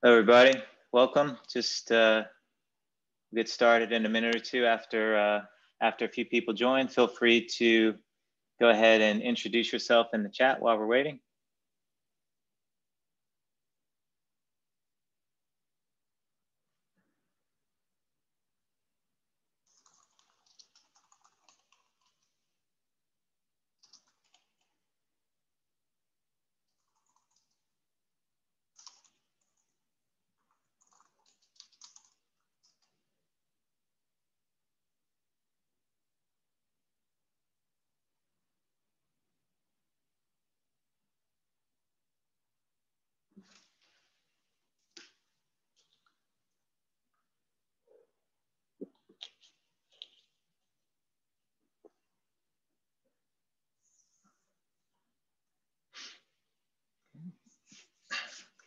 Hello, everybody. Welcome. Just get started in a minute or two after a few people join. Feel free to go ahead and introduce yourself in the chat while we're waiting.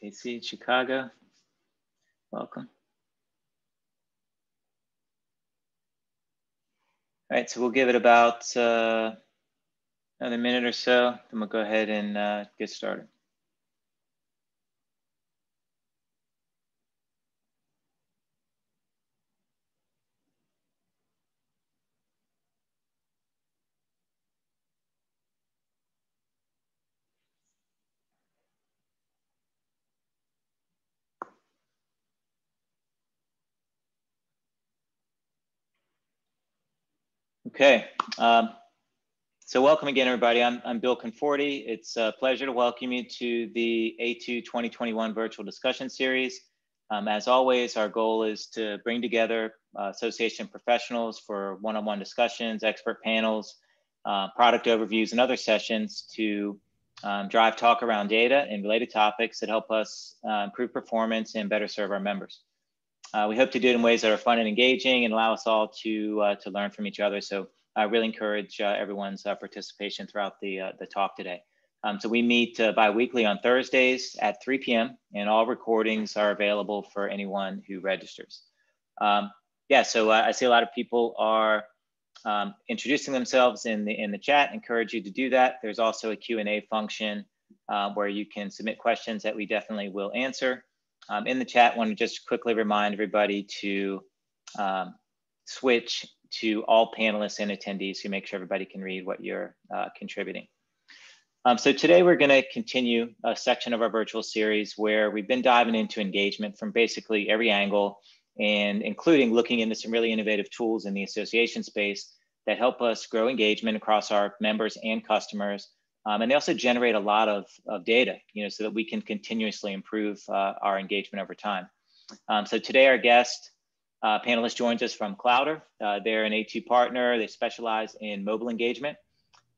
Casey, Chicago, welcome. All right, so we'll give it about another minute or so, then we'll go ahead and get started. Okay, so welcome again, everybody. I'm Bill Conforti. It's a pleasure to welcome you to the A2 2021 virtual discussion series. As always, our goal is to bring together association professionals for one-on-one discussions, expert panels, product overviews, and other sessions to drive talk around data and related topics that help us improve performance and better serve our members. We hope to do it in ways that are fun and engaging and allow us all to learn from each other. So I really encourage everyone's participation throughout the talk today. So we meet bi-weekly on Thursdays at 3 p.m. and all recordings are available for anyone who registers. Yeah, so I see a lot of people are introducing themselves in the chat. Encourage you to do that. There's also a Q&A function where you can submit questions that we definitely will answer. In the chat, I want to just quickly remind everybody to switch to all panelists and attendees to make sure everybody can read what you're contributing. So today we're going to continue a section of our virtual series where we've been diving into engagement from basically every angle and including looking into some really innovative tools in the association space that help us grow engagement across our members and customers. And they also generate a lot of data, so that we can continuously improve our engagement over time. So today our guest panelist joins us from Clowder. They're an A2 partner. They specialize in mobile engagement.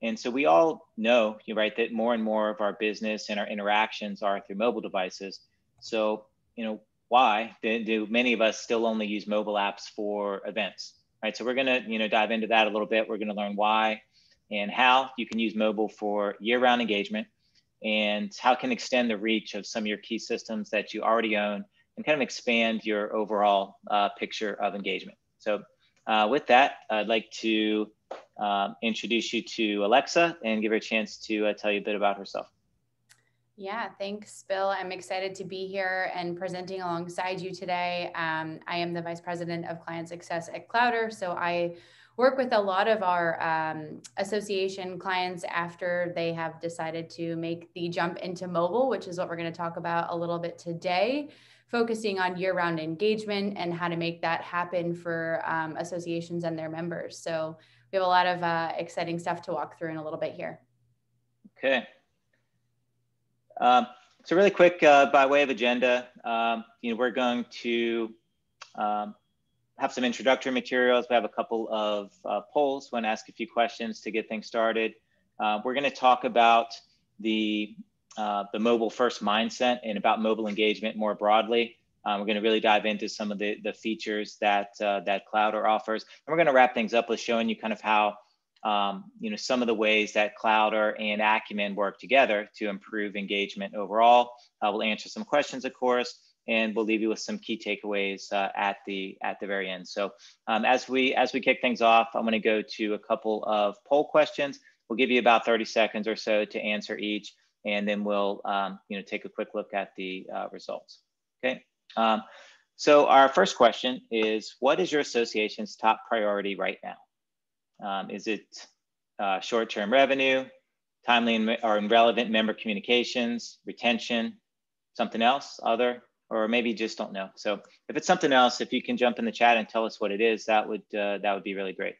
And so we all know, right, that more and more of our business and our interactions are through mobile devices. So, why do many of us still only use mobile apps for events, right? So we're going to, dive into that a little bit. We're going to learn why and how you can use mobile for year-round engagement and how it can extend the reach of some of your key systems that you already own and kind of expand your overall picture of engagement. So with that, I'd like to introduce you to Alexa and give her a chance to tell you a bit about herself. Yeah, thanks, Bill. I'm excited to be here and presenting alongside you today. I am the Vice President of Client Success at Clowder, so I work with a lot of our association clients after they have decided to make the jump into mobile, which is what we're going to talk about a little bit today, focusing on year-round engagement and how to make that happen for associations and their members. So we have a lot of exciting stuff to walk through in a little bit here. Okay. So really quick, by way of agenda, we're going to have some introductory materials. We have a couple of polls. I want to ask a few questions to get things started. We're going to talk about the mobile first mindset and about mobile engagement more broadly. We're going to really dive into some of the features that Clowder offers. And we're going to wrap things up with showing you kind of how some of the ways that Clowder and Acumen work together to improve engagement overall. We'll answer some questions, of course, and we'll leave you with some key takeaways at the very end. So as we kick things off, I'm going to go to a couple of poll questions. We'll give you about 30 seconds or so to answer each, and then we'll take a quick look at the results. Okay. So our first question is, what is your association's top priority right now? Is it short-term revenue, timely or relevant member communications, retention, something else, other, or maybe just don't know? So if it's something else, if you can jump in the chat and tell us what it is, that would be really great.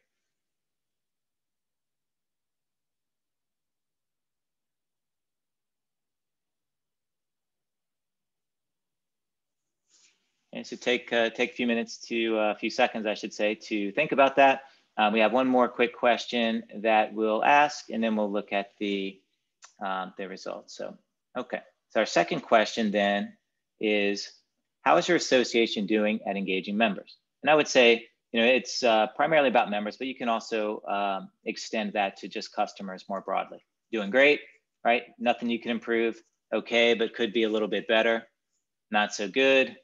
And so take a few minutes to a few seconds, I should say, to think about that. We have one more quick question that we'll ask, and then we'll look at the results. So, okay. So our second question then is, how is your association doing at engaging members? And I would say, it's primarily about members, but you can also extend that to just customers more broadly. Doing great, right? Nothing you can improve. Okay, but could be a little bit better. Not so good.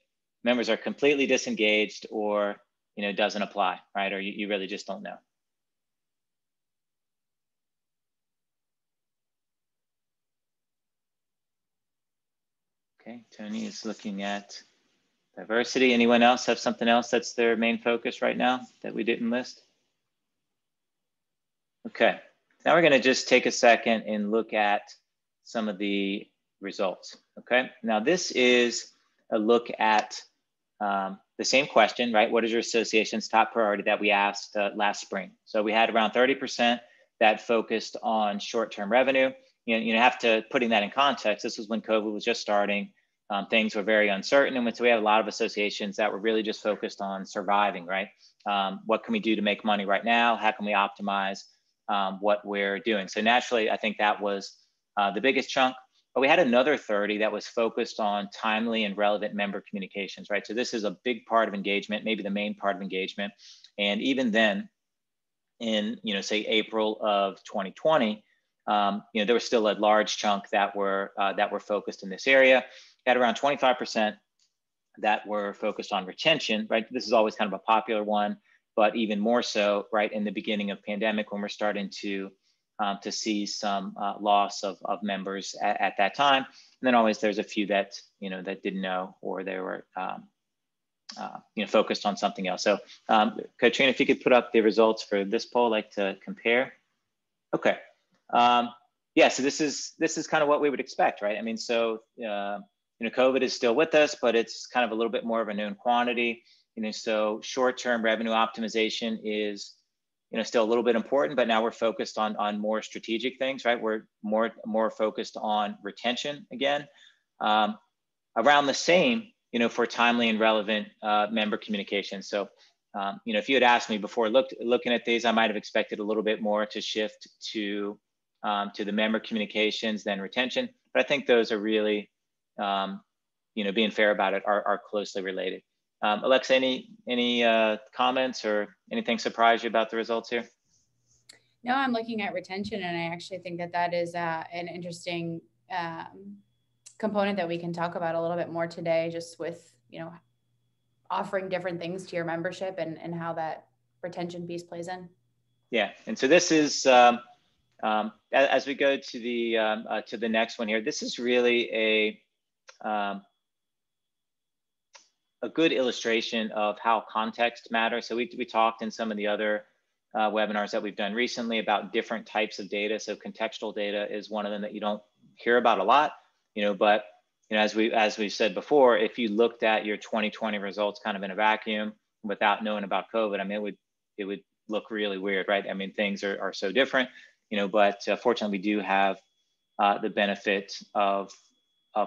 Members are completely disengaged, or doesn't apply, right? Or you really just don't know. Okay, Tony is looking at diversity. Anyone else have something else that's their main focus right now that we didn't list? Okay, now we're going to just take a second and look at some of the results. Okay, now this is a look at the same question, right? What is your association's top priority that we asked last spring? So we had around 30% that focused on short-term revenue. You have to, putting that in context, this was when COVID was just starting. Things were very uncertain. And so we had a lot of associations that were really just focused on surviving, right? What can we do to make money right now? How can we optimize what we're doing? So naturally, I think that was the biggest chunk. But we had another 30 that was focused on timely and relevant member communications, right? So this is a big part of engagement, maybe the main part of engagement. And even then, in say April of 2020, there was still a large chunk that were focused in this area. We had around 25% that were focused on retention, right? This is always kind of a popular one, but even more so, right, in the beginning of pandemic when we're starting to see some loss of members at that time. And then always there's a few that, that didn't know, or they were, focused on something else. So Katrina, if you could put up the results for this poll, I'd like to compare. Okay. Yeah, so this is kind of what we would expect, right? I mean, so, COVID is still with us, but it's kind of a little bit more of a known quantity. So short-term revenue optimization is, still a little bit important, but now we're focused on more strategic things, right? We're more focused on retention again. Around the same, for timely and relevant member communication. So, if you had asked me before looking at these, I might have expected a little bit more to shift to the member communications than retention. But I think those are really, being fair about it, are closely related. Alexa, any comments or anything surprise you about the results here? No, I'm looking at retention, and I actually think that is an interesting component that we can talk about a little bit more today, just with, offering different things to your membership and how that retention piece plays in. Yeah, and so this is, as we go to the next one here, this is really a good illustration of how context matters. So we talked in some of the other webinars that we've done recently about different types of data. So contextual data is one of them that you don't hear about a lot, but as we said before, if you looked at your 2020 results kind of in a vacuum without knowing about COVID, I mean, it would look really weird, right? I mean, things are so different, but fortunately we do have the benefit of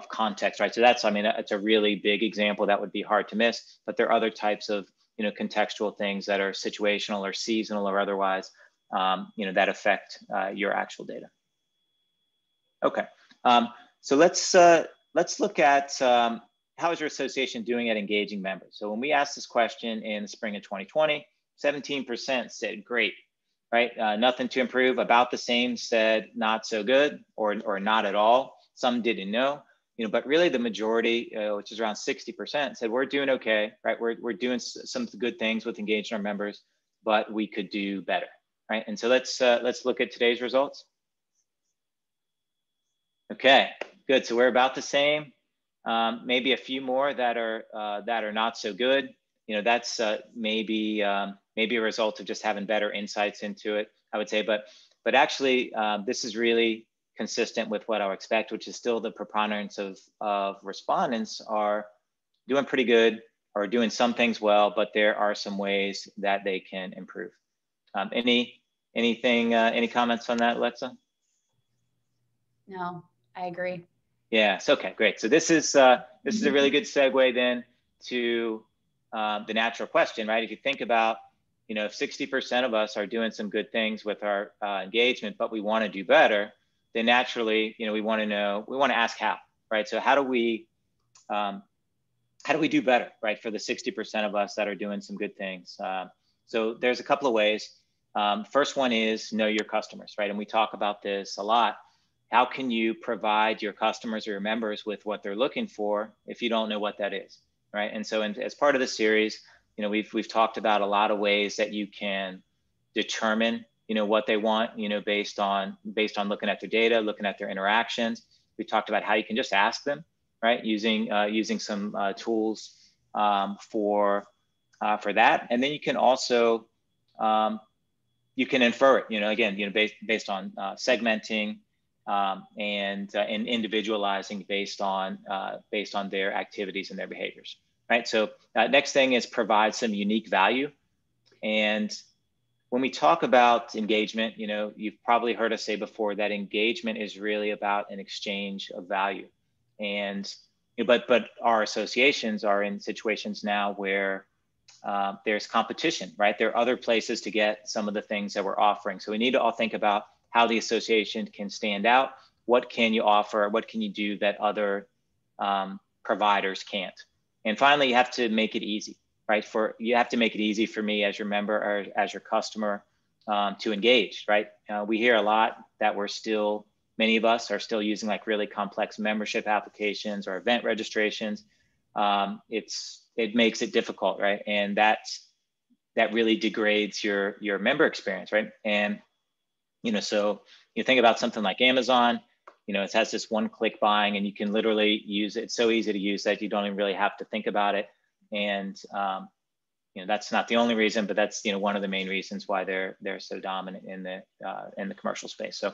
context, right? So that's, I mean, it's a really big example that would be hard to miss, but there are other types of, contextual things that are situational or seasonal or otherwise, that affect your actual data. Okay, so let's look at how is your association doing at engaging members? So when we asked this question in the spring of 2020, 17% said great, right? Nothing to improve. About the same said not so good or not at all. Some didn't know. But really the majority, which is around 60%, said we're doing okay, right? We're doing some good things with engaging our members, but we could do better, right? And so let's look at today's results. Okay, good. So we're about the same. maybe a few more that are not so good. That's maybe a result of just having better insights into it, I would say. But actually, this is really consistent with what I would expect, which is still the preponderance of respondents are doing pretty good or doing some things well, but there are some ways that they can improve. Any comments on that, Alexa? No, I agree. Yes. Okay, great. So this is a really good segue then to the natural question, right? If you think about, if 60% of us are doing some good things with our engagement, but we want to do better, then naturally, we want to ask how, right? So how do we do better, right? For the 60% of us that are doing some good things. So there's a couple of ways. First one is know your customers, right? And we talk about this a lot. How can you provide your customers or your members with what they're looking for if you don't know what that is, right? And so as part of the series, we've talked about a lot of ways that you can determine, what they want, based on looking at their data, looking at their interactions. We talked about how you can just ask them, right? Using some tools for that. And then you can also, you can infer it, again, based on segmenting, and individualizing based on their activities and their behaviors, right? So next thing is provide some unique value. And when we talk about engagement, you've probably heard us say before that engagement is really about an exchange of value. And but our associations are in situations now where there's competition, right? There are other places to get some of the things that we're offering. So we need to all think about how the association can stand out. What can you offer? What can you do that other providers can't? And finally, you have to make it easy, right? You have to make it easy for me as your member or as your customer to engage, right? We hear a lot that many of us are still using like really complex membership applications or event registrations. It makes it difficult, right? And that really degrades your member experience, right? And so you think about something like Amazon, it has this one-click buying, and you can literally use it. It's so easy to use that you don't even really have to think about it. And that's not the only reason, but that's one of the main reasons why they're so dominant in the commercial space. So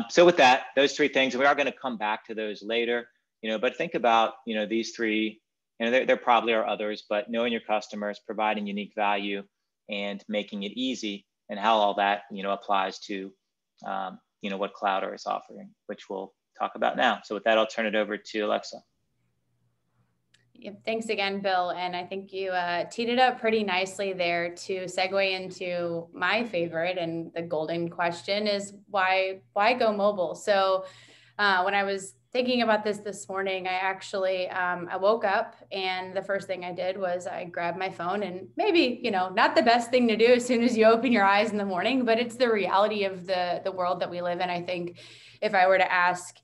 so with that, those three things, and we are going to come back to those later. But think about these three. There probably are others, but knowing your customers, providing unique value, and making it easy, and how all that applies to what Clowder is offering, which we'll talk about now. So with that, I'll turn it over to Alexa. Yeah, thanks again, Bill. And I think you teed it up pretty nicely there to segue into my favorite, and the golden question is why go mobile? So when I was thinking about this morning, I actually, I woke up, and the first thing I did was I grabbed my phone, and maybe, not the best thing to do as soon as you open your eyes in the morning, but it's the reality of the world that we live in. I think if I were to ask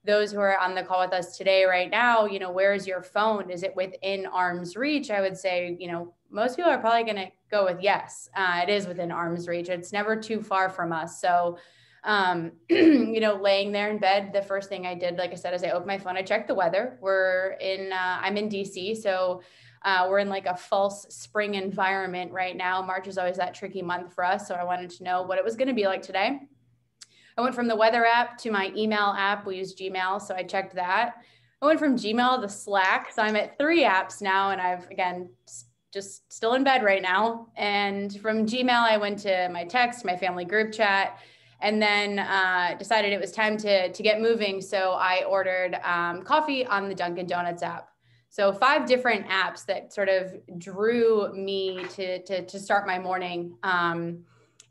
those who are on the call with us today right now, where is your phone? Is it within arm's reach? I would say, most people are probably going to go with yes. It is within arm's reach. It's never too far from us. So laying there in bed, the first thing I did, like I said, is I opened my phone, I checked the weather. I'm in DC. So we're in like a false spring environment right now. March is always that tricky month for us. So I wanted to know what it was going to be like today. I went from the weather app to my email app. We use Gmail. So I checked that. I went from Gmail to Slack. So I'm at 3 apps now. And I've, again, just still in bed right now. And from Gmail, I went to my text, my family group chat, and then decided it was time to get moving. So I ordered coffee on the Dunkin' Donuts app. So 5 different apps that sort of drew me to start my morning.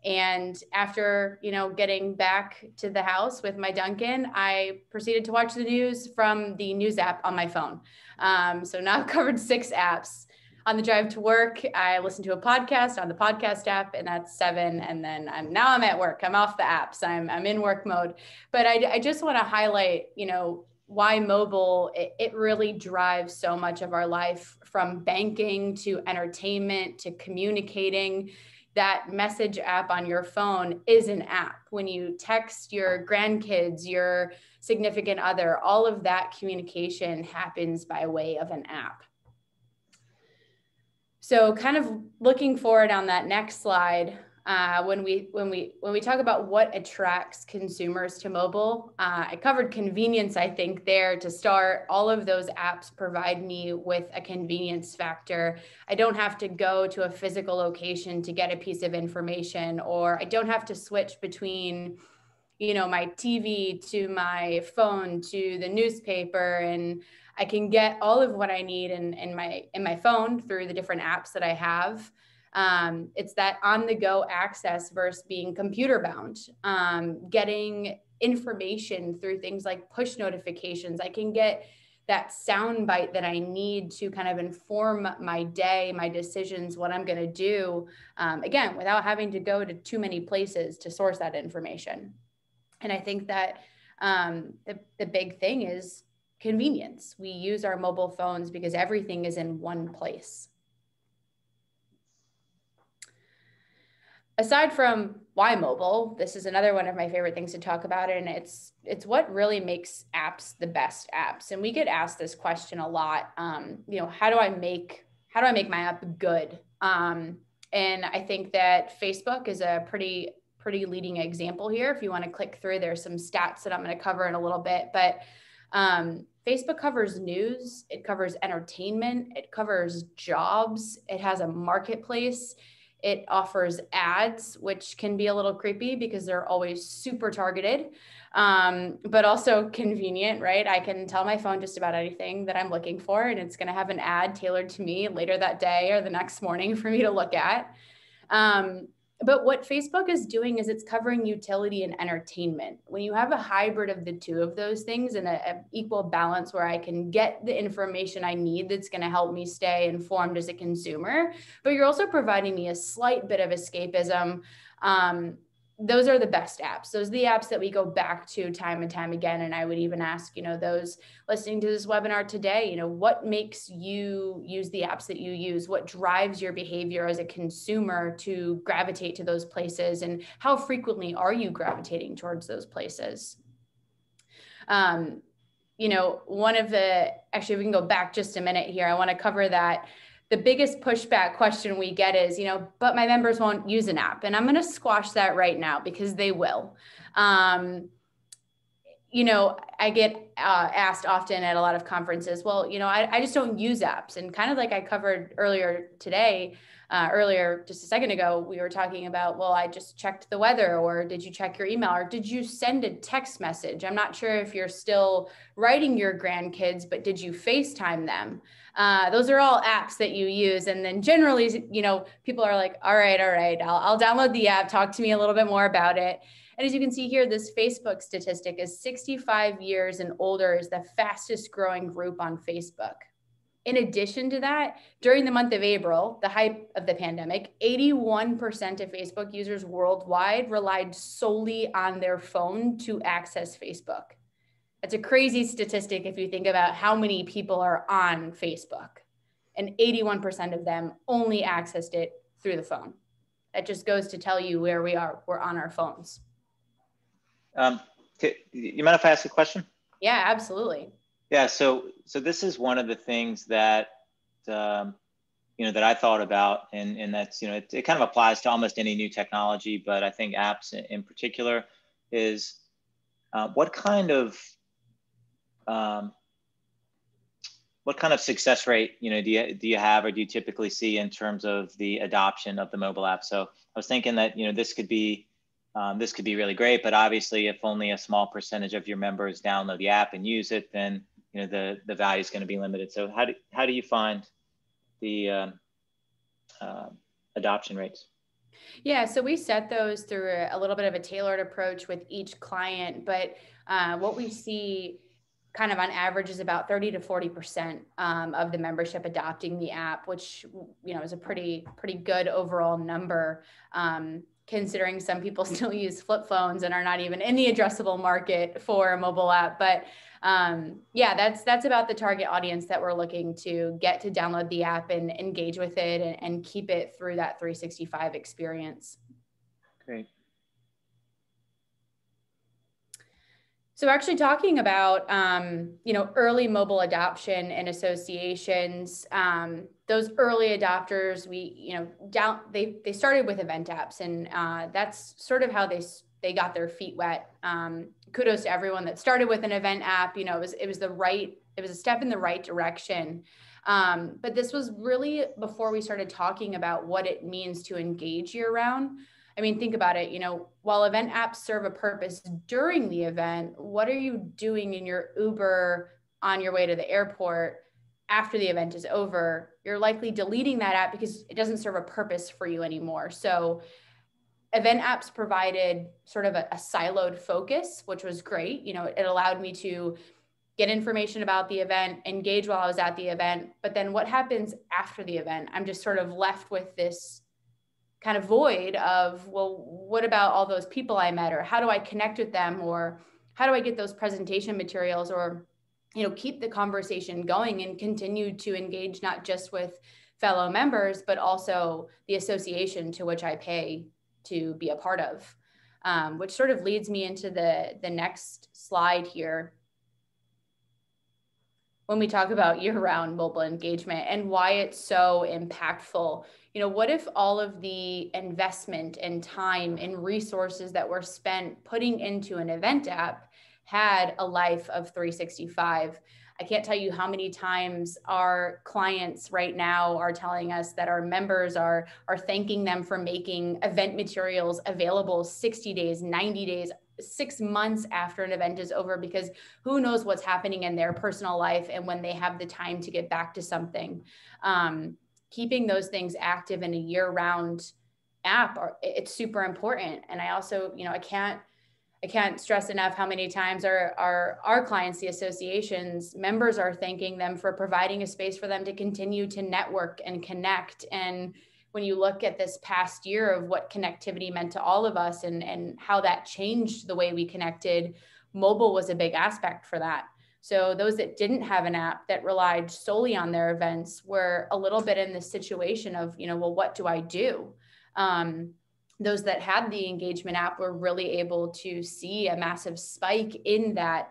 And after, getting back to the house with my Dunkin', I proceeded to watch the news from the news app on my phone. So now I've covered 6 apps. On the drive to work, I listened to a podcast on the podcast app, and that's 7. And then I'm at work. I'm off the apps. I'm in work mode. But I just want to highlight, why mobile, it really drives so much of our life, from banking to entertainment to communicating. that message app on your phone is an app. When you text your grandkids, your significant other, all of that communication happens by way of an app. So kind of looking forward on that next slide, when we talk about what attracts consumers to mobile, I covered convenience, I think, there to start. All of those apps provide me with a convenience factor. I don't have to go to a physical location to get a piece of information, or I don't have to switch between, you know, my TV to my phone to the newspaper, and I can get all of what I need in my phone through the different apps that I have. It's that on-the-go access versus being computer bound. Getting information through things like push notifications. I can get that sound bite that I need to kind of inform my day, my decisions, what I'm going to do, again, without having to go to too many places to source that information. And I think that the big thing is convenience. We use our mobile phones because everything is in one place. Aside from why mobile, this is another one of my favorite things to talk about, and it's what really makes apps the best apps. And we get asked this question a lot. You know, how do I make my app good? And I think that Facebook is a pretty leading example here. If you want to click through, there's some stats that I'm going to cover in a little bit, but Facebook covers news, it covers entertainment, it covers jobs, it has a marketplace, it offers ads, which can be a little creepy because they're always super targeted, but also convenient, right? I can tell my phone just about anything that I'm looking for, and it's going to have an ad tailored to me later that day or the next morning for me to look at. But what Facebook is doing is it's covering utility and entertainment. When you have a hybrid of the two of those things and an equal balance where I can get the information I need that's going to help me stay informed as a consumer, but you're also providing me a slight bit of escapism, those are the best apps. Those are the apps that we go back to time and time again. And I would even ask, you know, those listening to this webinar today, you know, what makes you use the apps that you use? What drives your behavior as a consumer to gravitate to those places? And how frequently are you gravitating towards those places? You know, actually, we can go back just a minute here. I want to cover that. The biggest pushback question we get is, you know, but my members won't use an app. And I'm going to squash that right now because they will. You know, I get asked often at a lot of conferences, well, you know, I just don't use apps. And kind of like I covered earlier today, just a second ago, we were talking about, well, I just checked the weather, or did you check your email, or did you send a text message? I'm not sure if you're still writing your grandkids, but did you FaceTime them? Those are all apps that you use. And then generally, you know, people are like, all right, I'll download the app, talk to me a little bit more about it. And as you can see here, this Facebook statistic is 65 years and older is the fastest growing group on Facebook. In addition to that, during the month of April, the height of the pandemic, 81% of Facebook users worldwide relied solely on their phone to access Facebook. That's a crazy statistic if you think about how many people are on Facebook. And 81% of them only accessed it through the phone. That just goes to tell you where we are. We're on our phones. You mind if I ask a question? Yeah, absolutely. Yeah, so this is one of the things that you know, that I thought about, and that's, you know, it kind of applies to almost any new technology, but I think apps in particular is what kind of success rate, you know, do you have, or do you typically see in terms of the adoption of the mobile app? So I was thinking that, you know, this could be really great, but obviously if only a small percentage of your members download the app and use it, then, you know, the value is going to be limited. So how do you find the adoption rates? Yeah, so we set those through a little bit of a tailored approach with each client, but what we see kind of on average is about 30 to 40% of the membership adopting the app, which, you know, is a pretty good overall number. considering some people still use flip phones and are not even in the addressable market for a mobile app. But yeah, that's about the target audience that we're looking to get to download the app and engage with it and keep it through that 365 experience. Great. So actually talking about, early mobile adoption and associations, those early adopters, they started with event apps, and that's sort of how they got their feet wet. Kudos to everyone that started with an event app. It was a step in the right direction. But this was really before we started talking about what it means to engage year round. I mean, think about it, while event apps serve a purpose during the event, what are you doing in your Uber on your way to the airport after the event is over? You're likely deleting that app because it doesn't serve a purpose for you anymore. So event apps provided sort of a siloed focus, which was great. It allowed me to get information about the event, engage while I was at the event. But then what happens after the event? I'm just sort of left with this kind of void of, well, what about all those people I met, or how do I connect with them, or how do I get those presentation materials, or keep the conversation going and continue to engage not just with fellow members, but also the association to which I pay to be a part of, which sort of leads me into the next slide here. When we talk about year-round mobile engagement and why it's so impactful, what if all of the investment and time and resources that were spent putting into an event app had a life of 365? I can't tell you how many times our clients right now are telling us that our members are thanking them for making event materials available 60 days, 90 days, 6 months after an event is over, because who knows what's happening in their personal life and when they have the time to get back to something. Keeping those things active in a year-round app, it's super important. And I also, I can't stress enough how many times our clients, the associations, members are thanking them for providing a space for them to continue to network and connect. And when you look at this past year of what connectivity meant to all of us and how that changed the way we connected, mobile was a big aspect for that. So those that didn't have an app, that relied solely on their events, were a little bit in this situation of, well, what do I do? Those that had the engagement app were really able to see a massive spike in that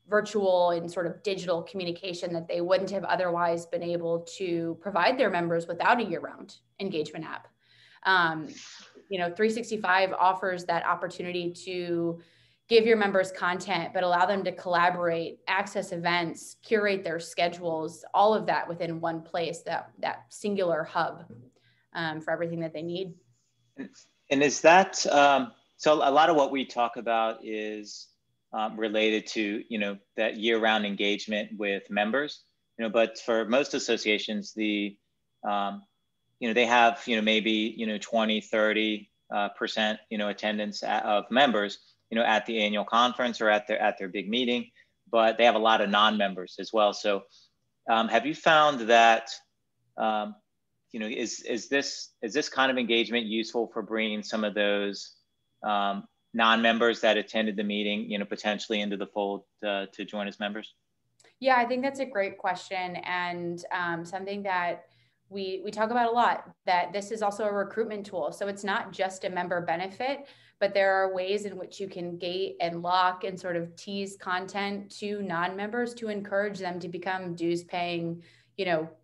virtual and sort of digital communication that they wouldn't have otherwise been able to provide their members without a year-round engagement app. 365 offers that opportunity to give your members content, but allow them to collaborate, access events, curate their schedules, all of that within one place, that singular hub for everything that they need. And is that, so a lot of what we talk about is related to, that year-round engagement with members, but for most associations, they have, maybe, 20, 30% attendance of members, at the annual conference or at their big meeting, but they have a lot of non-members as well. So have you found that, is this kind of engagement useful for bringing some of those non-members that attended the meeting, potentially into the fold to join as members? Yeah, I think that's a great question, and something that we talk about a lot, that this is also a recruitment tool. So it's not just a member benefit, but there are ways in which you can gate and lock and sort of tease content to non-members to encourage them to become dues paying,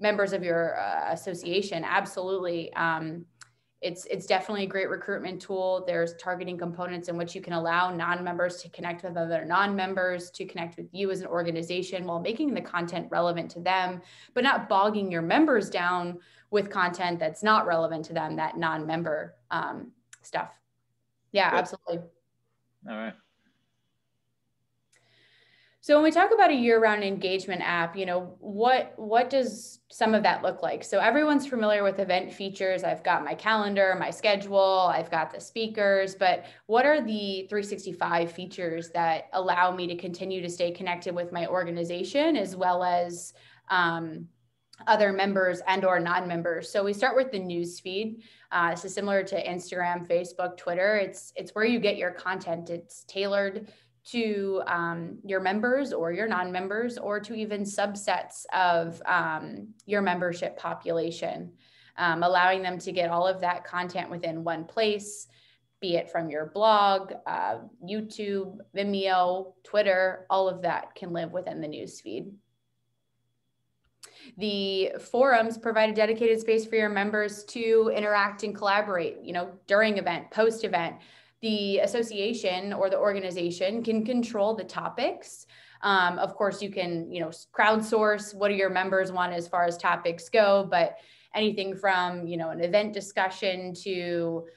members of your association. Absolutely. It's definitely a great recruitment tool. There's targeting components in which you can allow non-members to connect with other non-members, to connect with you as an organization while making the content relevant to them, but not bogging your members down with content that's not relevant to them, that non-member stuff. Yeah, good. Absolutely. All right. So when we talk about a year-round engagement app, what does some of that look like? So everyone's familiar with event features. I've got my calendar, my schedule, I've got the speakers, but what are the 365 features that allow me to continue to stay connected with my organization, as well as other members and or non-members. So we start with the news feed. This is similar to Instagram, Facebook, Twitter. It's where you get your content. It's tailored to your members or your non-members, or to even subsets of your membership population, allowing them to get all of that content within one place, be it from your blog, YouTube, Vimeo, Twitter. All of that can live within the news feed. The forums provide a dedicated space for your members to interact and collaborate, during event, post event. The association or the organization can control the topics. Of course, you can, crowdsource what do your members want as far as topics go, but anything from, an event discussion to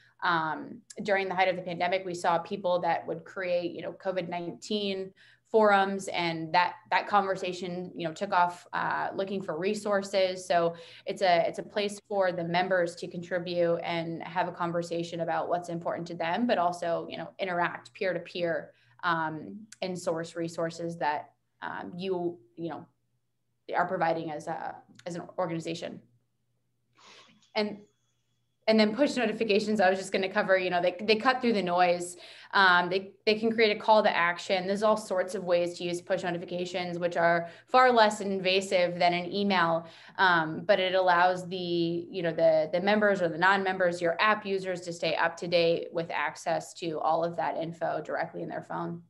during the height of the pandemic, we saw people that would create, COVID-19 forums, and that conversation, took off looking for resources. So it's a place for the members to contribute and have a conversation about what's important to them, but also, interact peer to peer and source resources that you are providing as an organization. And then push notifications, I was just going to cover, they cut through the noise. They can create a call to action. There's all sorts of ways to use push notifications, which are far less invasive than an email. But it allows the members or the non-members, your app users, to stay up to date with access to all of that info directly in their phone.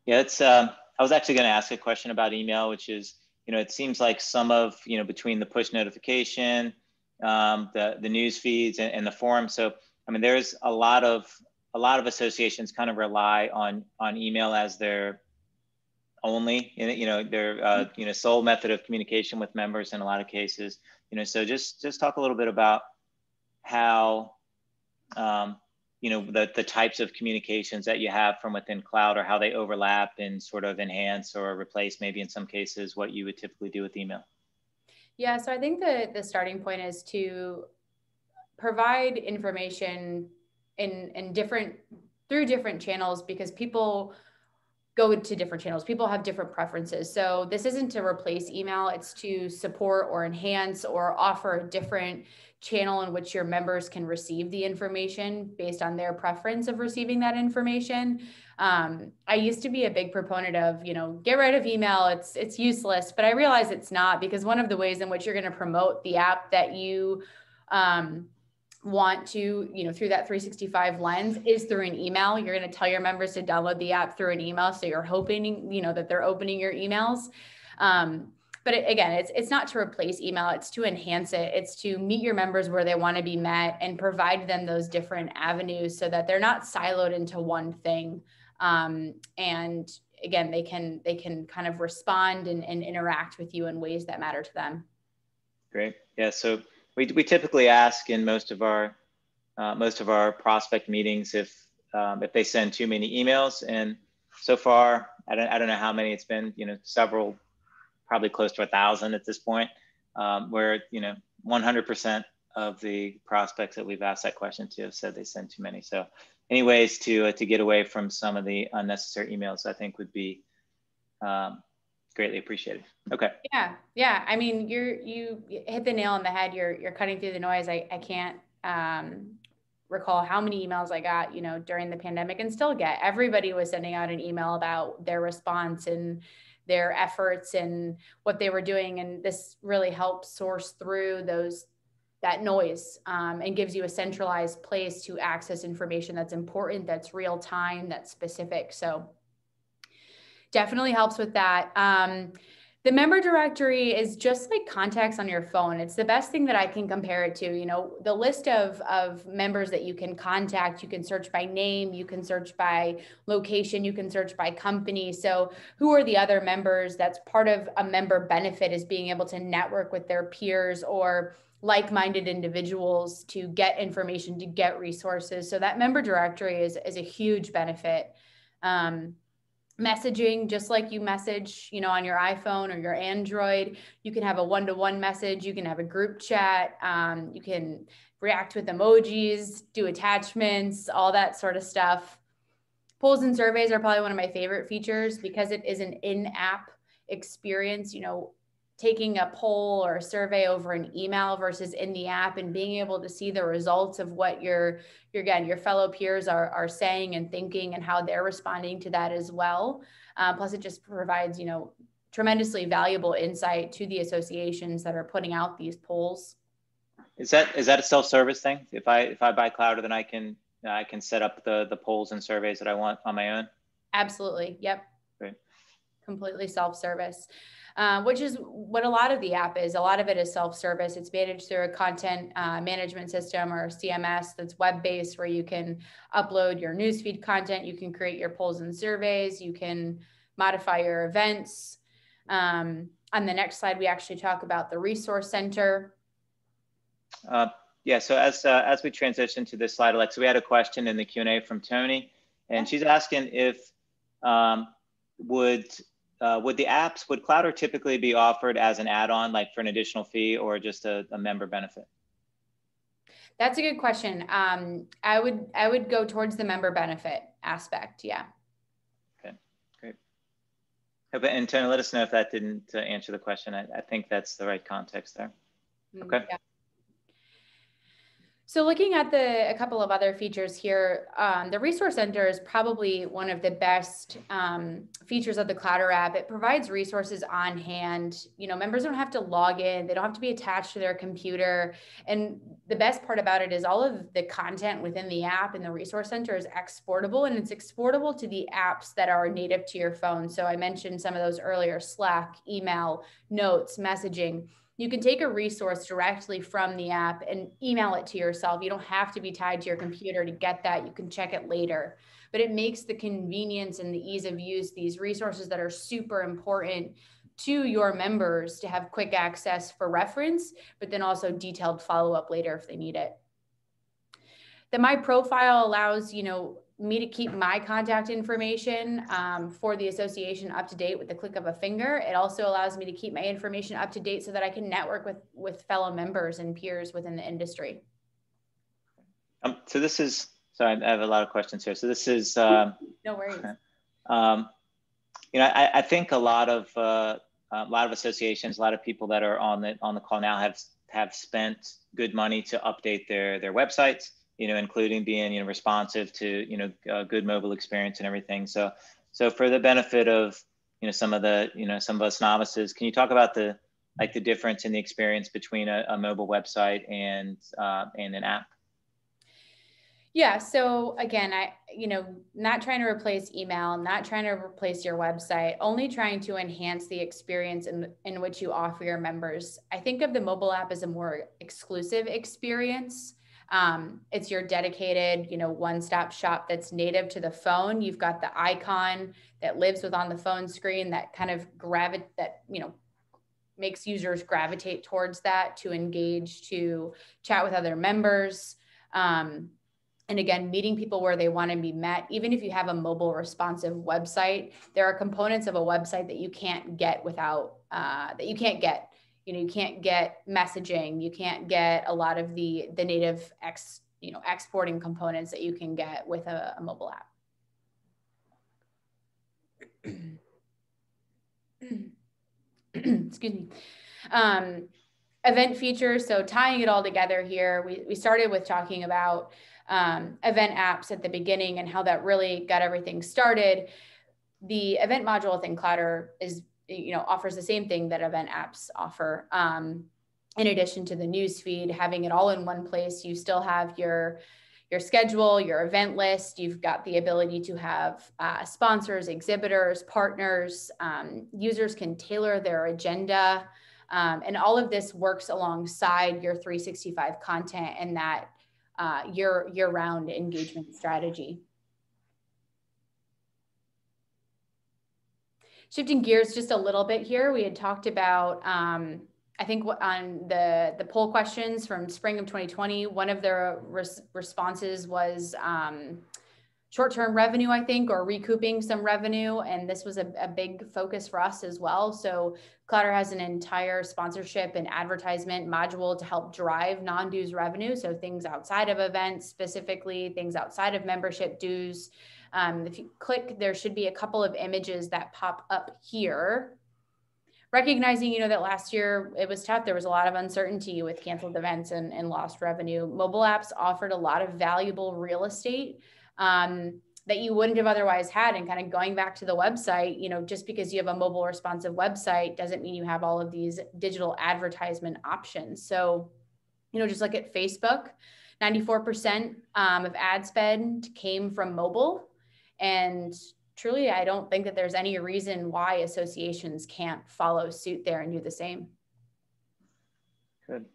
Yeah, I was actually going to ask a question about email, which is, it seems like some of, between the push notification, the news feeds and the forum. So, I mean, there's a lot of associations kind of rely on email as their only, their sole method of communication with members in a lot of cases. So just talk a little bit about how, the types of communications that you have from within Clowder, how they overlap and sort of enhance or replace, maybe in some cases, what you would typically do with email. Yeah, so I think the starting point is to provide information through different channels, because people go to different channels. People have different preferences. So this isn't to replace email, it's to support or enhance or offer a different channel in which your members can receive the information based on their preference of receiving that information. I used to be a big proponent of, get rid of email, it's useless, but I realize it's not, because one of the ways in which you're going to promote the app that you want to, through that 365 lens is through an email. You're going to tell your members to download the app through an email. So you're hoping, that they're opening your emails. But again, it's not to replace email, it's to enhance it. It's to meet your members where they want to be met and provide them those different avenues so that they're not siloed into one thing. And again, they can kind of respond and interact with you in ways that matter to them. Great. Yeah. So we typically ask in most of our prospect meetings if they send too many emails, and so far I don't know how many it's been, several, probably close to 1,000 at this point, where 100% of the prospects that we've asked that question to have said they send too many. So any ways to get away from some of the unnecessary emails, I think would be greatly appreciated. Okay. Yeah. I mean, you hit the nail on the head. You're cutting through the noise. I can't recall how many emails I got, during the pandemic, and still get. Everybody was sending out an email about their response and their efforts and what they were doing. And this really helps source through that noise and gives you a centralized place to access information that's important, that's real time, that's specific. So definitely helps with that. The member directory is just like contacts on your phone. It's the best thing that I can compare it to. The list of members that you can contact, you can search by name, you can search by location, you can search by company. So who are the other members? That's part of a member benefit, is being able to network with their peers or like-minded individuals to get information, to get resources. So that member directory is a huge benefit. Messaging, just like you message, on your iPhone or your Android, you can have a one-to-one message, you can have a group chat, you can react with emojis, do attachments, all that sort of stuff. Polls and surveys are probably one of my favorite features because it is an in-app experience. taking a poll or a survey over an email versus in the app and being able to see the results of what your fellow peers are saying and thinking and how they're responding to that as well. Plus, it just provides, tremendously valuable insight to the associations that are putting out these polls. Is that a self-service thing? If I buy Clowder, then I can set up the polls and surveys that I want on my own? Absolutely. Yep. Great. Completely self-service, which is what a lot of the app is. A lot of it is self-service. It's managed through a content management system or CMS that's web-based, where you can upload your newsfeed content. You can create your polls and surveys. You can modify your events. On the next slide, we actually talk about the resource center. Yeah, so as we transition to this slide, Alexa, we had a question in the Q&A from Tony, and she's asking if would Clowder typically be offered as an add-on, like for an additional fee, or just a member benefit? That's a good question. I would go towards the member benefit aspect. Yeah. Okay, great. And Tony, let us know if that didn't answer the question. I think that's the right context there. Okay. Yeah. So looking at a couple of other features here, the Resource Center is probably one of the best features of the Clowder app. It provides resources on hand. Members don't have to log in. They don't have to be attached to their computer. And the best part about it is all of the content within the app and the Resource Center is exportable, and it's exportable to the apps that are native to your phone. So I mentioned some of those earlier: Slack, email, notes, messaging. You can take a resource directly from the app and email it to yourself. You don't have to be tied to your computer to get that. You can check it later. But it makes the convenience and the ease of use, these resources that are super important to your members, to have quick access for reference, but then also detailed follow-up later if they need it. The My Profile allows, me to keep my contact information for the association up to date with the click of a finger. It also allows me to keep my information up to date so that I can network with fellow members and peers within the industry. So this is, sorry, I have a lot of questions here. So this is, no worries. I think a lot of associations, a lot of people that are on the call now have spent good money to update their websites, including being, responsive to, good mobile experience and everything. So for the benefit of, some of us novices, can you talk about the difference in the experience between a mobile website and an app? Yeah. So again, not trying to replace email, not trying to replace your website, only trying to enhance the experience in which you offer your members. I think of the mobile app as a more exclusive experience. It's your dedicated, one-stop shop that's native to the phone. You've got the icon that lives on the phone screen that kind of makes users gravitate towards that, to engage, to chat with other members. And again, meeting people where they want to be met. Even if you have a mobile responsive website, there are components of a website that you can't get without, you can't get messaging. You can't get a lot of the native exporting components that you can get with a mobile app. Excuse me. Event features. So tying it all together here, we started with talking about event apps at the beginning and how that really got everything started. The event module within Clowder is, offers the same thing that event apps offer. In addition to the newsfeed, having it all in one place, you still have your schedule, your event list. You've got the ability to have sponsors, exhibitors, partners. Users can tailor their agenda. And all of this works alongside your 365 content and that year-round engagement strategy. Shifting gears just a little bit here, we had talked about, I think on the poll questions from spring of 2020, one of the responses was short-term revenue, I think, or recouping some revenue. And this was a big focus for us as well. So Clowder has an entire sponsorship and advertisement module to help drive non-dues revenue. So things outside of events, specifically things outside of membership dues. If you click, there should be a couple of images that pop up here recognizing, that last year it was tough. There was a lot of uncertainty with canceled events and lost revenue. Mobile apps offered a lot of valuable real estate that you wouldn't have otherwise had. And kind of going back to the website, just because you have a mobile responsive website doesn't mean you have all of these digital advertisement options. So, just look at Facebook, 94% of ad spend came from mobile. And truly, I don't think that there's any reason why associations can't follow suit there and do the same. Good.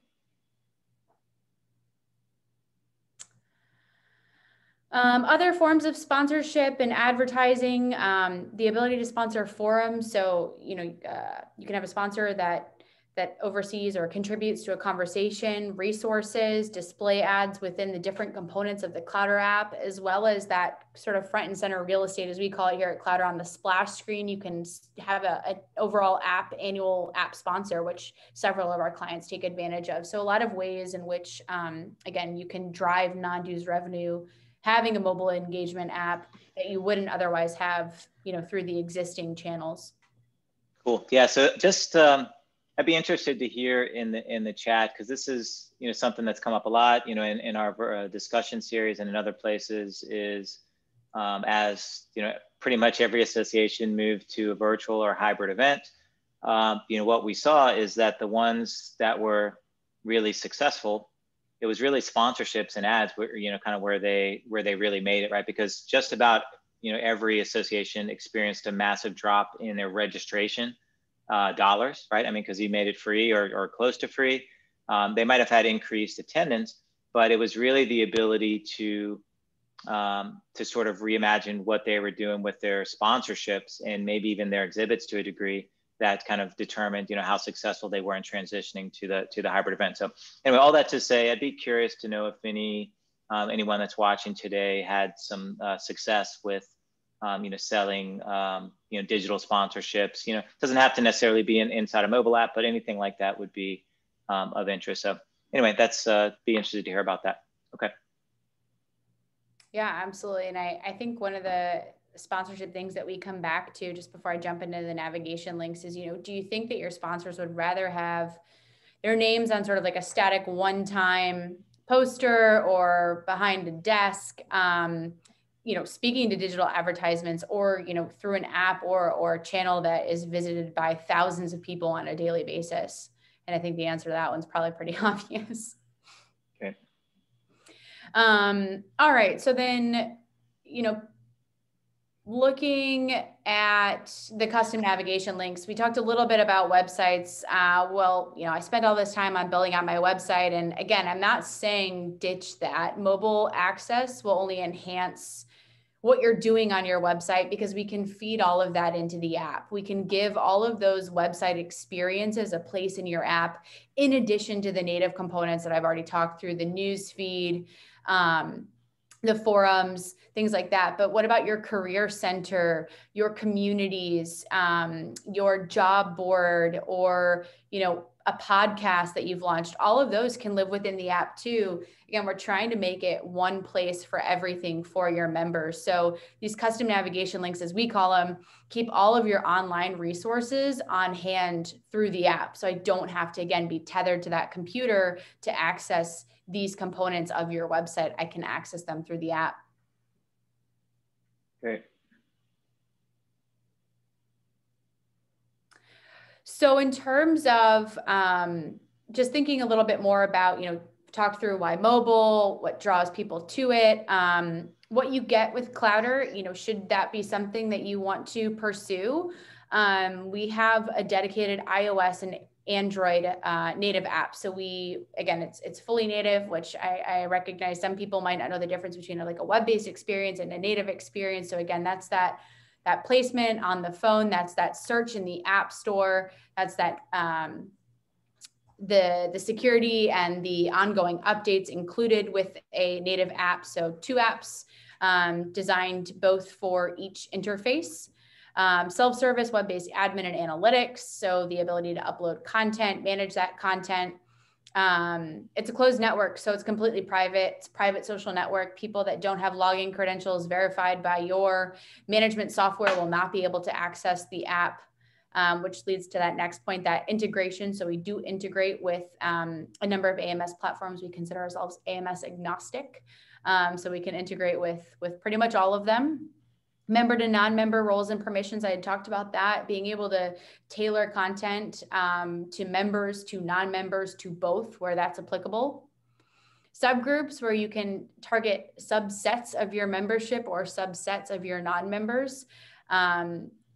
Other forms of sponsorship and advertising, the ability to sponsor forums. So, you can have a sponsor that oversees or contributes to a conversation, resources, display ads within the different components of the Clowder app, as well as that sort of front and center real estate, as we call it here at Clowder. On the splash screen, you can have an overall annual app sponsor, which several of our clients take advantage of. So a lot of ways in which, again, you can drive non-dues revenue, having a mobile engagement app that you wouldn't otherwise have, through the existing channels. Cool. Yeah. So just, I'd be interested to hear in the chat, because this is, something that's come up a lot, in our discussion series and in other places, is as, pretty much every association moved to a virtual or hybrid event. What we saw is that the ones that were really successful, it was really sponsorships and ads, kind of where they really made it, right? Because just about, every association experienced a massive drop in their registration dollars, right? I mean, because you made it free or close to free. They might have had increased attendance, but it was really the ability to sort of reimagine what they were doing with their sponsorships and maybe even their exhibits to a degree that kind of determined, how successful they were in transitioning to the hybrid event. So anyway, all that to say, I'd be curious to know if anyone that's watching today had some success with selling, digital sponsorships. It doesn't have to necessarily be inside a mobile app, but anything like that would be of interest. So anyway, that's be interested to hear about that. Okay. Yeah, absolutely. And I think one of the sponsorship things that we come back to just before I jump into the navigation links is, do you think that your sponsors would rather have their names on sort of like a static one-time poster or behind a desk, speaking to digital advertisements, or, through an app or a channel that is visited by thousands of people on a daily basis? And I think the answer to that one's probably pretty obvious. Okay. All right. So then, looking at the custom navigation links, we talked a little bit about websites. I spent all this time on building out my website. And again, I'm not saying ditch that. Mobile access will only enhance what you're doing on your website, because we can feed all of that into the app. We can give all of those website experiences a place in your app, in addition to the native components that I've already talked through, the news feed, the forums, things like that. But what about your career center, your communities, your job board, or, a podcast that you've launched? All of those can live within the app too. Again, we're trying to make it one place for everything for your members. So these custom navigation links, as we call them, keep all of your online resources on hand through the app. So I don't have to, again, be tethered to that computer to access these components of your website. I can access them through the app. Great. So in terms of just thinking a little bit more about, talk through why mobile, what draws people to it, what you get with Clowder, should that be something that you want to pursue? We have a dedicated iOS and Android native app. So it's fully native, which I recognize some people might not know the difference between like a web-based experience and a native experience. So again, that's that placement on the phone, that's that search in the app store, that's that the security and the ongoing updates included with a native app. So 2 apps designed both for each interface. Self-service, web-based admin and analytics. So the ability to upload content, manage that content. It's a closed network, so it's completely private. It's a private social network. People that don't have login credentials verified by your management software will not be able to access the app. which leads to that next point, that integration. So we do integrate with a number of AMS platforms. We consider ourselves AMS agnostic. So we can integrate with pretty much all of them. Member to non-member roles and permissions. I had talked about that, being able to tailor content to members, to non-members, to both where that's applicable. Subgroups where you can target subsets of your membership or subsets of your non-members,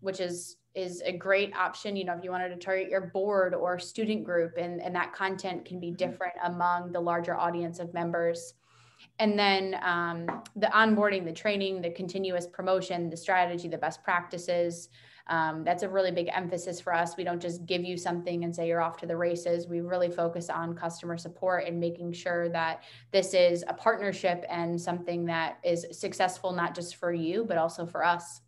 which is a great option. You know, if you wanted to target your board or student group, and that content can be different among the larger audience of members. And then the onboarding, the training, the continuous promotion, the strategy, the best practices. That's a really big emphasis for us. We don't just give you something and say you're off to the races. We really focus on customer support and making sure that this is a partnership and something that is successful, not just for you, but also for us.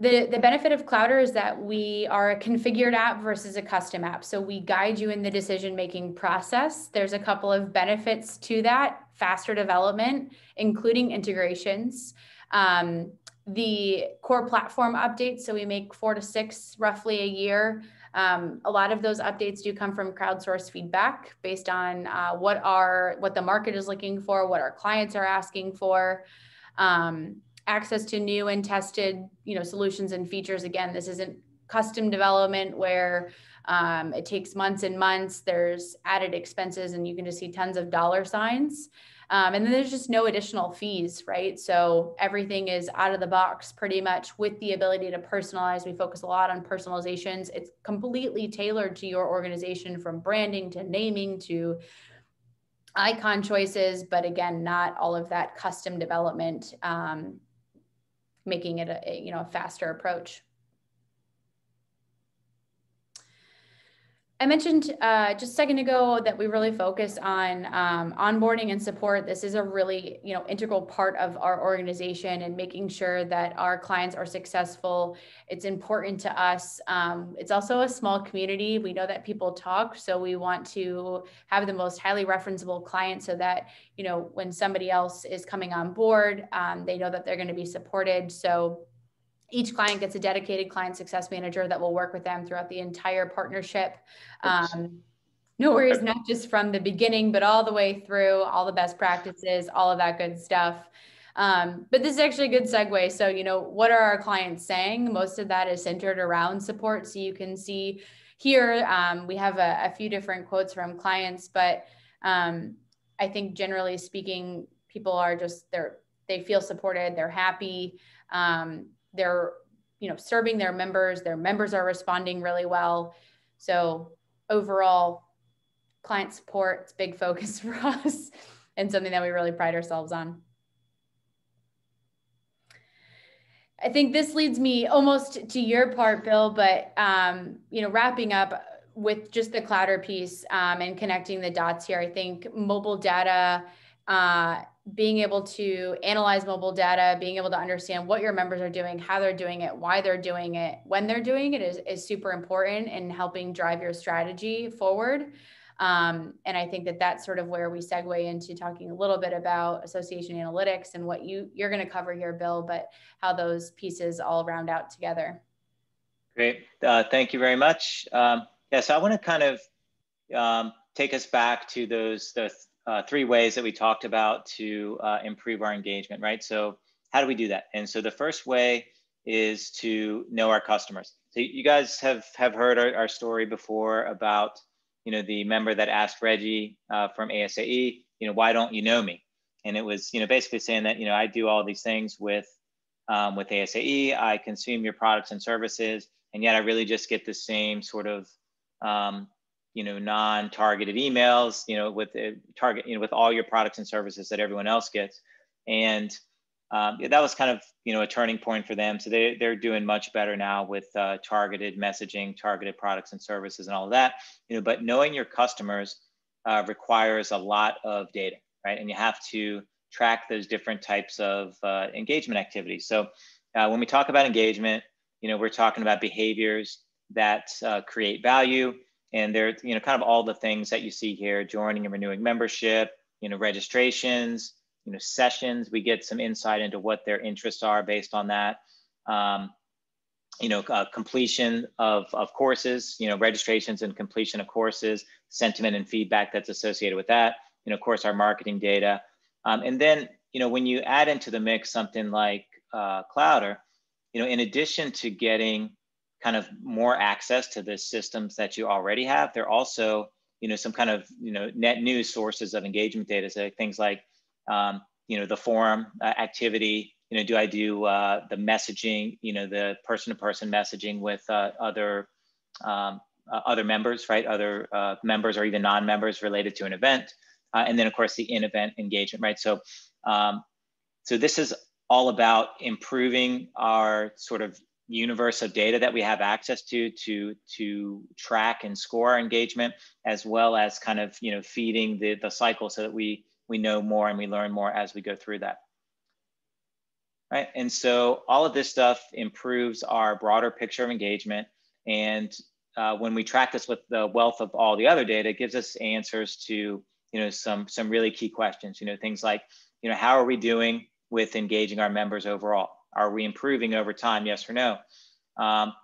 The benefit of Clowder is that we are a configured app versus a custom app. So we guide you in the decision-making process. There's a couple of benefits to that: faster development, including integrations, the core platform updates. So we make 4 to 6 roughly a year. A lot of those updates do come from crowdsourced feedback based on what the market is looking for, what our clients are asking for. Access to new and tested, solutions and features. Again, this isn't custom development where it takes months and months. There's added expenses, and you can just see tons of dollar signs. And then there's just no additional fees, right? So everything is out of the box pretty much with the ability to personalize. We focus a lot on personalizations. It's completely tailored to your organization, from branding to naming to icon choices, but again, not all of that custom development, making it a faster approach. I mentioned just a second ago that we really focus on onboarding and support. This is a really integral part of our organization and making sure that our clients are successful. It's important to us. It's also a small community. We know that people talk, so we want to have the most highly referenceable clients so that when somebody else is coming on board, they know that they're going to be supported. So each client gets a dedicated client success manager that will work with them throughout the entire partnership. No worries, not just from the beginning, but all the way through, all the best practices, all of that good stuff. But this is actually a good segue. So, what are our clients saying? Most of that is centered around support. So you can see here, we have a few different quotes from clients, but I think generally speaking, people are they feel supported, they're happy. They're, serving their members are responding really well. So overall, client support, it's a big focus for us and something that we really pride ourselves on. I think this leads me almost to your part, Bill, but, wrapping up with just the Clowder piece and connecting the dots here, I think mobile data, being able to analyze mobile data, being able to understand what your members are doing, how they're doing it, why they're doing it, when they're doing it is super important in helping drive your strategy forward. And I think that that's sort of where we segue into talking a little bit about association analytics and what you're going to cover here, Bill, but how those pieces all round out together. Great. Thank you very much. So I want to kind of take us back to the 3 ways that we talked about to improve our engagement, right? So how do we do that? And so the first way is to know our customers. So you guys have heard our story before about, the member that asked Reggie from ASAE, why don't you know me? And it was, basically saying that, I do all these things with ASAE, I consume your products and services, and yet I really just get the same sort of, non-targeted emails, with all your products and services that everyone else gets. And that was kind of, a turning point for them. So they're doing much better now with targeted messaging, targeted products and services and all of that, but knowing your customers requires a lot of data, right? And you have to track those different types of engagement activities. So when we talk about engagement, we're talking about behaviors that create value. And they're, kind of all the things that you see here: joining and renewing membership, registrations, sessions. We get some insight into what their interests are based on that. Completion of courses, registrations and completion of courses, sentiment and feedback that's associated with that, and of course our marketing data. And then, when you add into the mix something like Clowder, in addition to getting kind of more access to the systems that you already have, they're also, some kind of, net new sources of engagement data. So things like, the forum activity, do I do the messaging, the person-to-person messaging with other members, right? Other members or even non-members related to an event. And then of course the in-event engagement, right? So, so this is all about improving our sort of universe of data that we have access to track and score our engagement, as well as kind of, feeding the cycle so that we know more and we learn more as we go through that. Right. And so all of this stuff improves our broader picture of engagement. And when we track this with the wealth of all the other data, it gives us answers to, some really key questions, things like, how are we doing with engaging our members overall? Are we improving over time? Yes or no?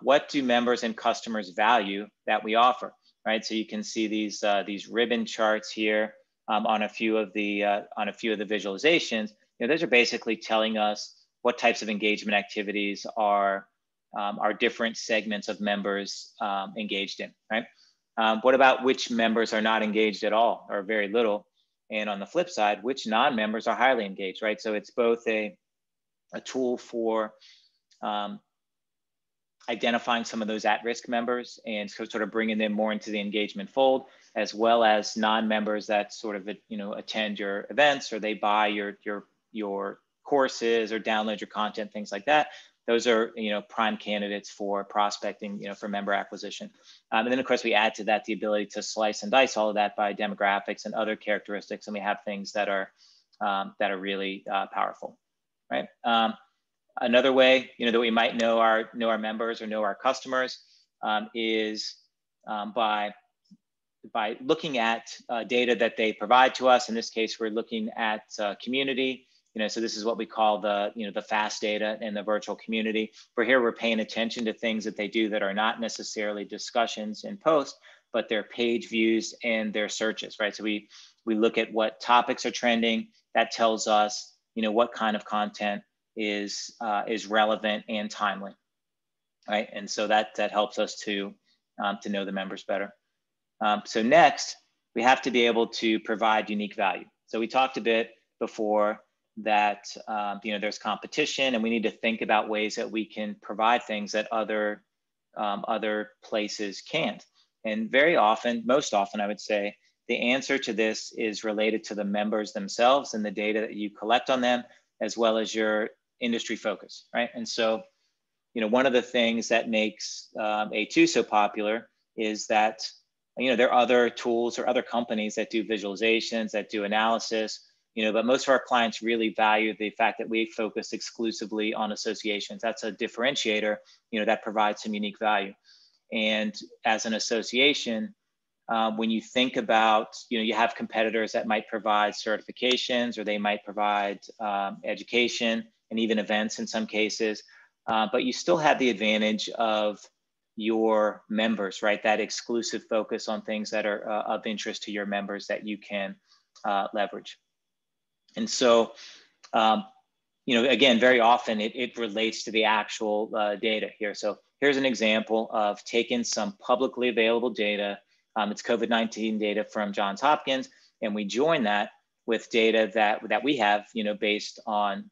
What do members and customers value that we offer? Right. So you can see these ribbon charts here on a few of the visualizations. Those are basically telling us what types of engagement activities are different segments of members engaged in, right? What about which members are not engaged at all or very little? And on the flip side, which non-members are highly engaged, right? So it's both a tool for identifying some of those at-risk members and sort of bringing them more into the engagement fold, as well as non-members that sort of, attend your events or they buy your courses or download your content, things like that. Those are, prime candidates for prospecting, for member acquisition. And then of course we add to that the ability to slice and dice all of that by demographics and other characteristics. And we have things that are really powerful, right? Another way, that we might know our members or know our customers is by looking at data that they provide to us. In this case, we're looking at community. So this is what we call the fast data in the virtual community. For here, we're paying attention to things that they do that are not necessarily discussions in post, but their page views and their searches, right? So we look at what topics are trending. That tells us, what kind of content is relevant and timely, right? And so that helps us to know the members better. So next, we have to be able to provide unique value. So we talked a bit before that there's competition, and we need to think about ways that we can provide things that other places can't. And very often, most often, I would say, the answer to this is related to the members themselves and the data that you collect on them, as well as your industry focus, right? And so, one of the things that makes A2 so popular is that, there are other tools or other companies that do visualizations, that do analysis, but most of our clients really value the fact that we focus exclusively on associations. That's a differentiator, that provides some unique value. And as an association, when you think about, you have competitors that might provide certifications, or they might provide education and even events in some cases, but you still have the advantage of your members, right? That exclusive focus on things that are of interest to your members that you can leverage. And so, again, very often it relates to the actual data here. So here's an example of taking some publicly available data. It's COVID-19 data from Johns Hopkins, and we join that with data that we have, based on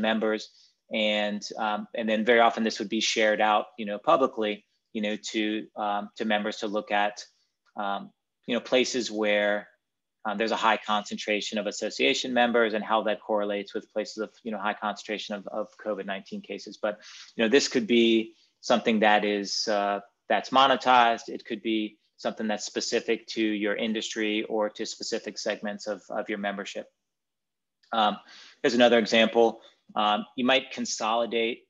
members, and then very often this would be shared out, publicly, to members to look at, places where there's a high concentration of association members and how that correlates with places of, high concentration of COVID-19 cases. But, this could be something that is that's monetized. It could be something that's specific to your industry or to specific segments of your membership. Here's another example. You might consolidate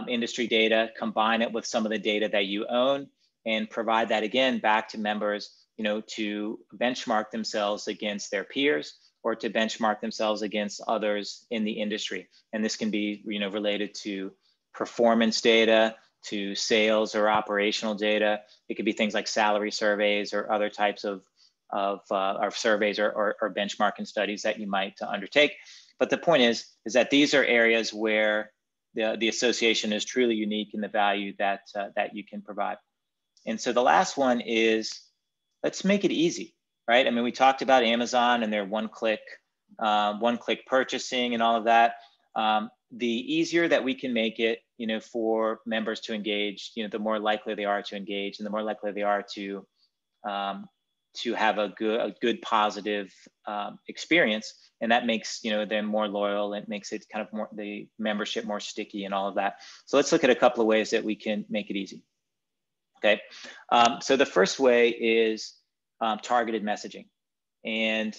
industry data, combine it with some of the data that you own, and provide that again back to members, to benchmark themselves against their peers or to benchmark themselves against others in the industry. And this can be, related to performance data, to sales or operational data. It could be things like salary surveys or other types of surveys or benchmarking studies that you might undertake. But the point is that these are areas where the association is truly unique in the value that you can provide. And so the last one is, let's make it easy, right? I mean, we talked about Amazon and their one-click purchasing and all of that. The easier that we can make it, for members to engage, the more likely they are to engage, and the more likely they are to have a good positive experience, and that makes them more loyal. It makes it kind of more, the membership more sticky and all of that. So let's look at a couple of ways that we can make it easy. Okay, so the first way is targeted messaging, and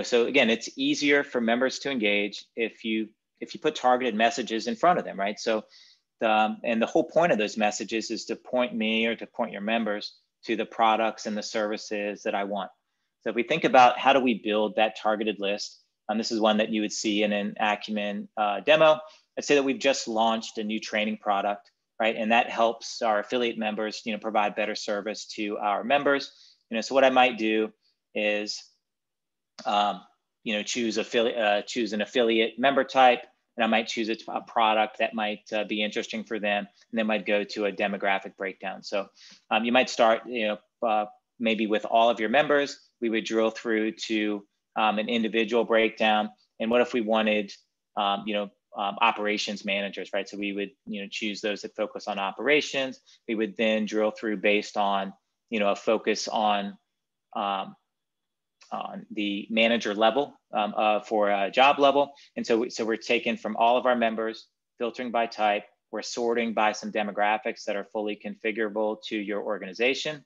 so again, it's easier for members to engage if you put targeted messages in front of them, right? So and the whole point of those messages is to point me or to point your members to the products and the services that I want. So if we think about how do we build that targeted list, and this is one that you would see in an Acumen demo. Let's say that we've just launched a new training product, right? And that helps our affiliate members, provide better service to our members. So what I might do is, choose an affiliate member type, and I might choose a product that might be interesting for them, and then might go to a demographic breakdown. So you might start, maybe with all of your members. We would drill through to an individual breakdown. And what if we wanted, operations managers, right? So we would, choose those that focus on operations. We would then drill through based on, a focus on the manager level for a job level. And so we're taking from all of our members, filtering by type. We're sorting by some demographics that are fully configurable to your organization.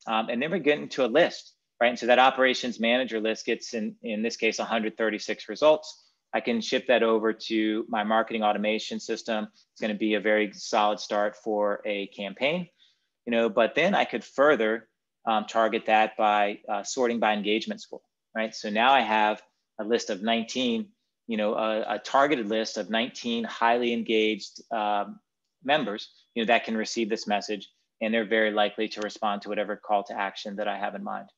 And then we're getting to a list, right? And so that operations manager list gets, in this case, 136 results. I can ship that over to my marketing automation system. It's going to be a very solid start for a campaign, but then I could further target that by sorting by engagement score, right? So now I have a list of 19, a targeted list of 19 highly engaged members, that can receive this message, and they're very likely to respond to whatever call to action that I have in mind.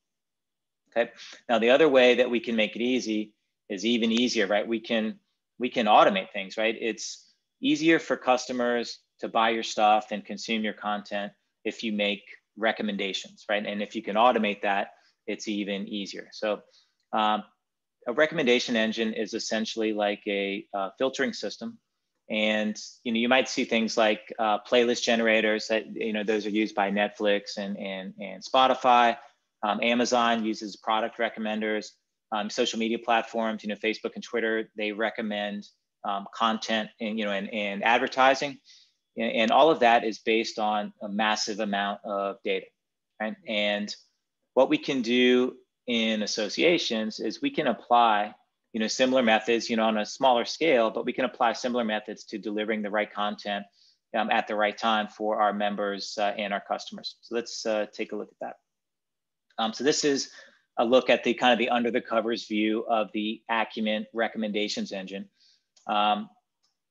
Okay. Now the other way that we can make it easy is even easier, right? We can automate things, right? It's easier for customers to buy your stuff and consume your content if you make recommendations, right? And if you can automate that, it's even easier. So a recommendation engine is essentially like a filtering system. And you might see things like playlist generators that those are used by Netflix and Spotify. Amazon uses product recommenders. Social media platforms, Facebook and Twitter, they recommend content and advertising. And all of that is based on a massive amount of data, right? And what we can do in associations is we can apply, similar methods, on a smaller scale, but we can apply similar methods to delivering the right content at the right time for our members and our customers. So let's take a look at that. So this is a look at the kind of the under the covers view of the Acumen recommendations engine.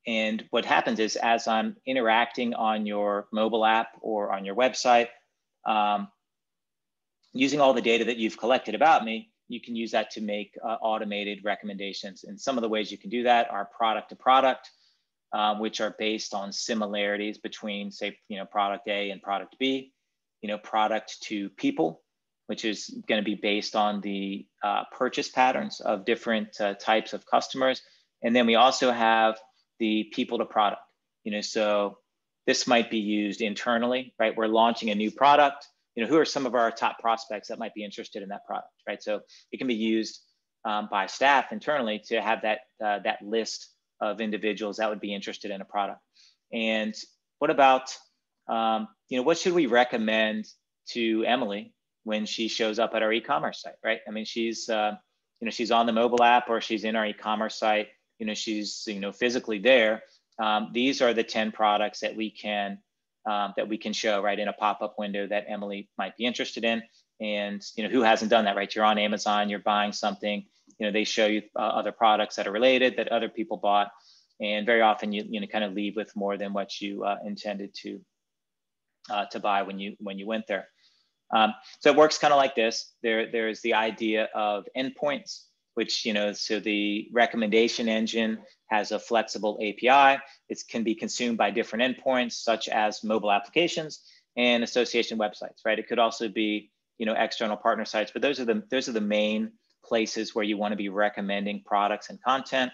And what happens is, as I'm interacting on your mobile app or on your website, using all the data that you've collected about me, you can use that to make automated recommendations. And some of the ways you can do that are product to product, which are based on similarities between, say, product A and product B, product to people, which is going to be based on the purchase patterns of different types of customers. And then we also have the people to product, so this might be used internally, right? We're launching a new product, who are some of our top prospects that might be interested in that product, right? So it can be used by staff internally to have that list of individuals that would be interested in a product. And what about, what should we recommend to Emily when she shows up at our e-commerce site, right? I mean, she's on the mobile app or she's in our e-commerce site, she's, physically there. These are the 10 products that we can show, right, in a pop-up window that Emily might be interested in. And, who hasn't done that, right? You're on Amazon, you're buying something, they show you other products that are related that other people bought. And very often you kind of leave with more than what you intended to buy when you went there. So it works kind of like this. There's the idea of endpoints, which, so the recommendation engine has a flexible API. It can be consumed by different endpoints, such as mobile applications and association websites, right? It could also be, external partner sites, but those are the main places where you want to be recommending products and content.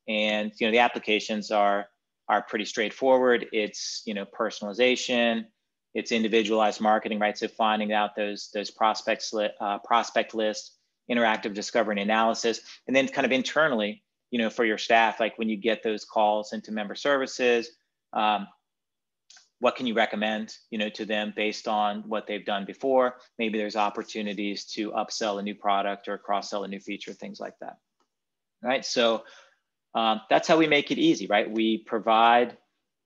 And, the applications are pretty straightforward. It's, personalization, it's individualized marketing, right? So finding out those prospect lists, interactive discovery and analysis, and then kind of internally, for your staff, like when you get those calls into member services, what can you recommend, to them based on what they've done before? Maybe there's opportunities to upsell a new product or cross-sell a new feature, things like that, right? So that's how we make it easy, right? We provide,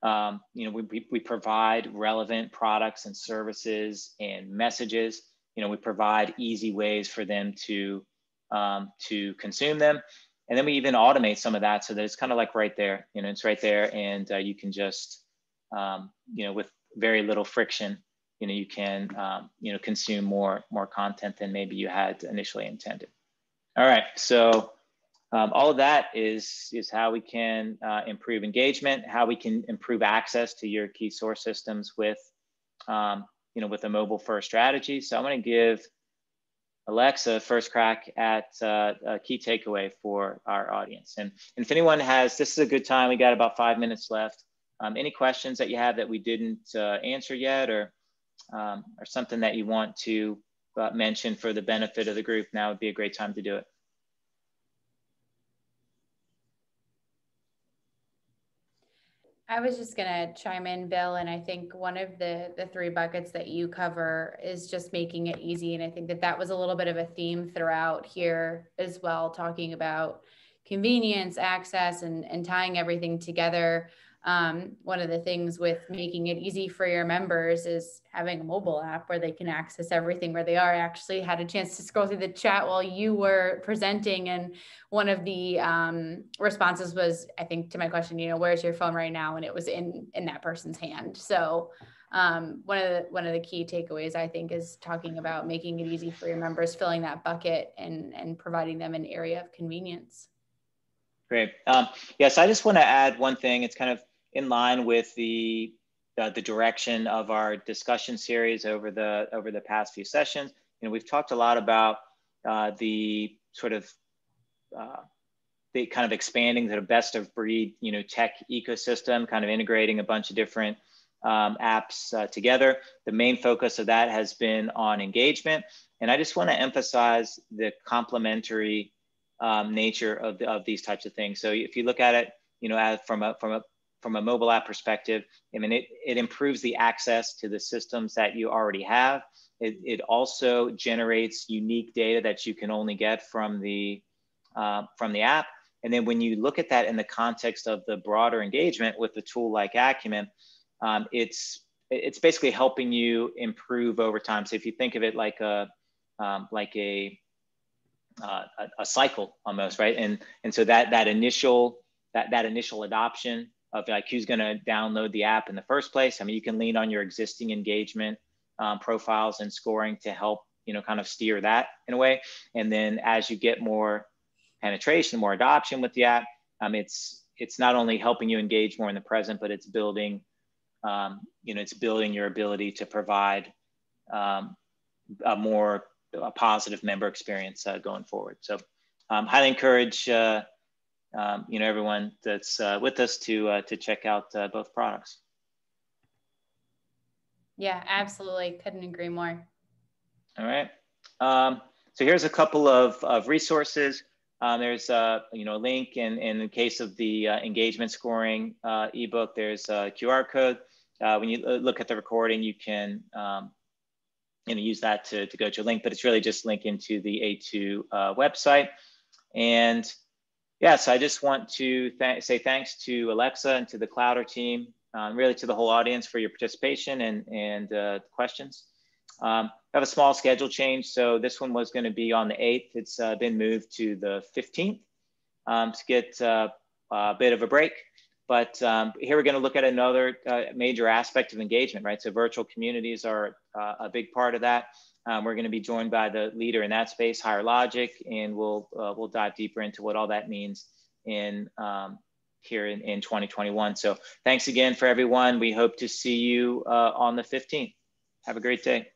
we provide relevant products and services and messages. We provide easy ways for them to consume them. And then we even automate some of that so that it's kind of like right there, it's right there, and you can just, with very little friction, you can, consume more content than maybe you had initially intended. All right, so all of that is how we can improve engagement, how we can improve access to your key source systems with, with a mobile first strategy. So I'm going to give Alexa first crack at a key takeaway for our audience. And if anyone has, this is a good time. We got about 5 minutes left. Any questions that you have that we didn't answer yet, or something that you want to mention for the benefit of the group, now would be a great time to do it. I was just going to chime in, Bill, and I think one of the three buckets that you cover is just making it easy. And I think that was a little bit of a theme throughout here as well, talking about convenience, access, and tying everything together. One of the things with making it easy for your members is having a mobile app where they can access everything where they are. I actually had a chance to scroll through the chat while you were presenting, and one of the responses was, I think, to my question, where's your phone right now? And it was in that person's hand. So one of the key takeaways, I think, is talking about making it easy for your members, filling that bucket and providing them an area of convenience. Great. Yes, I just want to add one thing. It's kind of in line with the direction of our discussion series over the past few sessions. We've talked a lot about the sort of the kind of expanding to the best of breed, tech ecosystem, kind of integrating a bunch of different apps together. The main focus of that has been on engagement, and I just want to emphasize the complementary nature of these types of things. So if you look at it, as from a mobile app perspective, I mean, it improves the access to the systems that you already have. It also generates unique data that you can only get from the app. And then when you look at that in the context of the broader engagement with a tool like Acumen, it's basically helping you improve over time. So if you think of it like a cycle almost, right? And so that initial adoption of like who's going to download the app in the first place. I mean, you can lean on your existing engagement profiles and scoring to help, kind of steer that in a way. And then as you get more penetration, more adoption with the app, it's not only helping you engage more in the present, but it's building, it's building your ability to provide a more positive member experience going forward. So highly encourage everyone that's with us to check out both products. Yeah, absolutely. Couldn't agree more. All right. So here's a couple of resources. There's a link, in the case of the engagement scoring ebook, there's a QR code. When you look at the recording, you can use that to go to a link, but it's really just link into the A2 website. And yes, I just want to say thanks to Alexa and to the Clowder team, really to the whole audience for your participation and questions. I have a small schedule change. So this one was going to be on the 8th. It's been moved to the 15th to get a bit of a break. But here we're going to look at another major aspect of engagement, right? So virtual communities are a big part of that. We're going to be joined by the leader in that space, Higher Logic, and we'll dive deeper into what all that means in here in 2021. So thanks again for everyone. We hope to see you on the 15th. Have a great day.